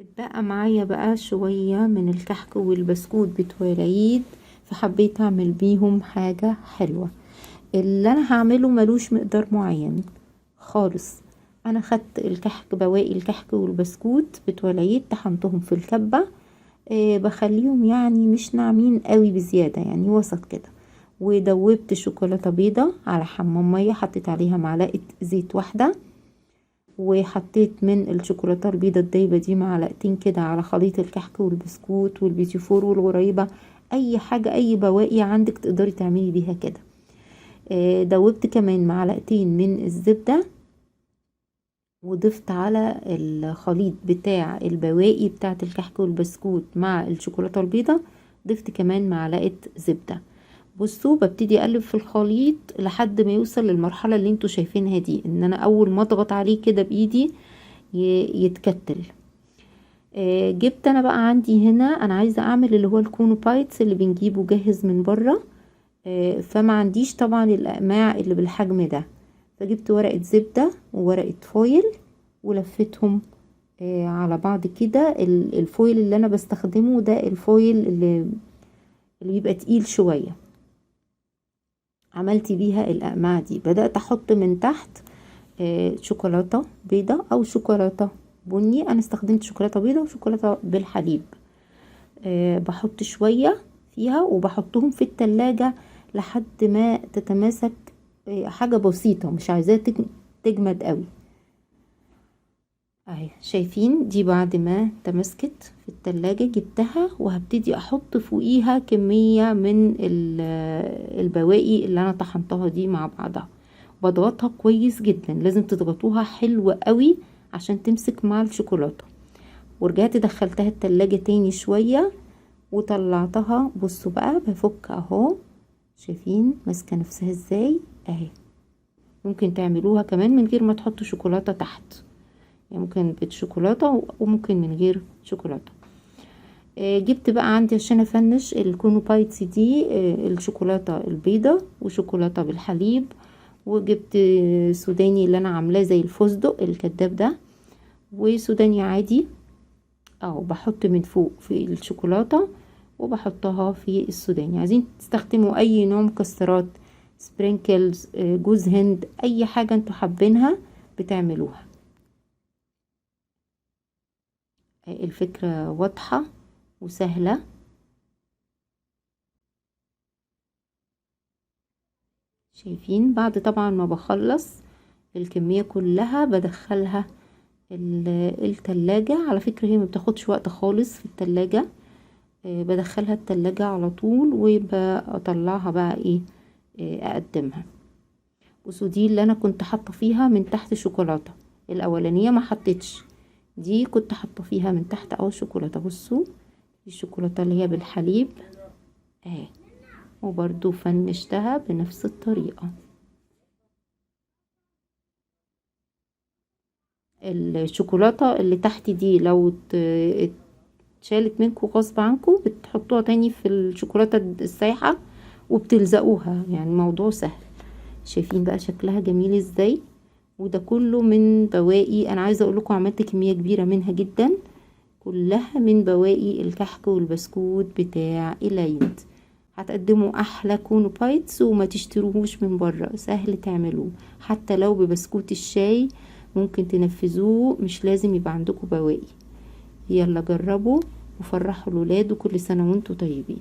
اتبقى معايا بقى شوية من الكحك والبسكوت بتوع العيد، فحبيت اعمل بيهم حاجة حلوة. اللي انا هعمله ملوش مقدار معين خالص. انا خدت الكحك، بواقي الكحك والبسكوت بتوع العيد، طحنتهم في الكبة. بخليهم يعني مش ناعمين قوي بزيادة، يعني وسط كده. ودوبت شوكولاتة بيضة على حمام مية، حطيت عليها معلقة زيت واحدة، وحطيت من الشوكولاتة البيضة الدايبة دي معلقتين كده على خليط الكحك والبسكوت والبيتي فور والغريبة. اي حاجة، اي بواقي عندك تقدري تعملي بيها كده. دوبت كمان معلقتين من الزبدة، وضفت على الخليط بتاع البواقي بتاعة الكحك والبسكوت مع الشوكولاتة البيضة، ضفت كمان معلقة زبدة. بصوا، ببتدي اقلب في الخليط لحد ما يوصل للمرحلة اللي انتوا شايفينها دي، ان انا اول ما اضغط عليه كده بايدي يتكتل. جبت انا بقى عندي هنا، انا عايزة اعمل اللي هو الكونو بايتس اللي بنجيبه جاهز من بره. فما عنديش طبعا الاقماع اللي بالحجم ده، فجبت ورقة زبدة وورقة فويل ولفتهم على بعض كده. الفويل اللي انا بستخدمه ده الفويل اللي بيبقى تقيل شوية. عملت بيها الاقماع دي، بدأت احط من تحت شوكولاتة بيضة او شوكولاتة بني. انا استخدمت شوكولاتة بيضة وشوكولاتة بالحليب. بحط شوية فيها وبحطهم في التلاجة لحد ما تتماسك. حاجة بسيطة، مش عايزاها تجمد قوي. اهي شايفين دي بعد ما تمسكت في التلاجة جبتها، وهبتدي احط فوقيها كمية من البواقي اللي انا طحنتها دي مع بعضها. بضغطها كويس جدا، لازم تضغطوها حلو قوي عشان تمسك مع الشوكولاتة. ورجعت دخلتها التلاجة تاني شوية وطلعتها. بصوا بقى بفك اهو، شايفين ماسكة نفسها ازاي اهي. ممكن تعملوها كمان من غير ما تحطوا شوكولاتة تحت، يعني ممكن بالشوكولاتة وممكن من غير شوكولاتة. جبت بقى عندي عشان افنش الكونو بايتس دي الشوكولاتة البيضة وشوكولاتة بالحليب، وجبت سوداني اللي انا عاملاه زي الفستق الكداب ده، وسوداني عادي اهو. بحط من فوق في الشوكولاتة وبحطها في السوداني. عايزين تستخدموا اي نوع مكسرات، سبرينكلز، جوز هند، اي حاجة انتوا حابينها بتعملوها. الفكرة واضحة وسهلة. شايفين بعد طبعا ما بخلص الكمية كلها بدخلها التلاجة. على فكرة هي ما بتاخدش وقت خالص في التلاجة. بدخلها التلاجة على طول وبطلعها بقى ايه، اقدمها. بصوا دي اللي انا كنت حاطة فيها من تحت شوكولاتة. الاولانية ما حطيتش، دي كنت حاطة فيها من تحت او شوكولاتة. بصوا الشوكولاتة اللي هي بالحليب اهي، وبرضو فنشتها بنفس الطريقة. الشوكولاتة اللي تحت دي لو اتشالت منكم غصب عنكم بتحطوها تاني في الشوكولاتة السايحة وبتلزقوها، يعني موضوع سهل. شايفين بقى شكلها جميل ازاي؟ وده كله من بواقي، انا عايزة اقول لكم عملت كمية كبيرة منها جدا، كلها من بواقي الكحك والبسكوت بتاع العيد. هتقدموا احلى كونو بايتس وما تشتروهوش من بره، سهل تعملوه حتى لو ببسكوت الشاي. ممكن تنفذوه، مش لازم يبقى عندكم بواقي. يلا جربوا وفرحوا الولاد، وكل سنة وانتم طيبين.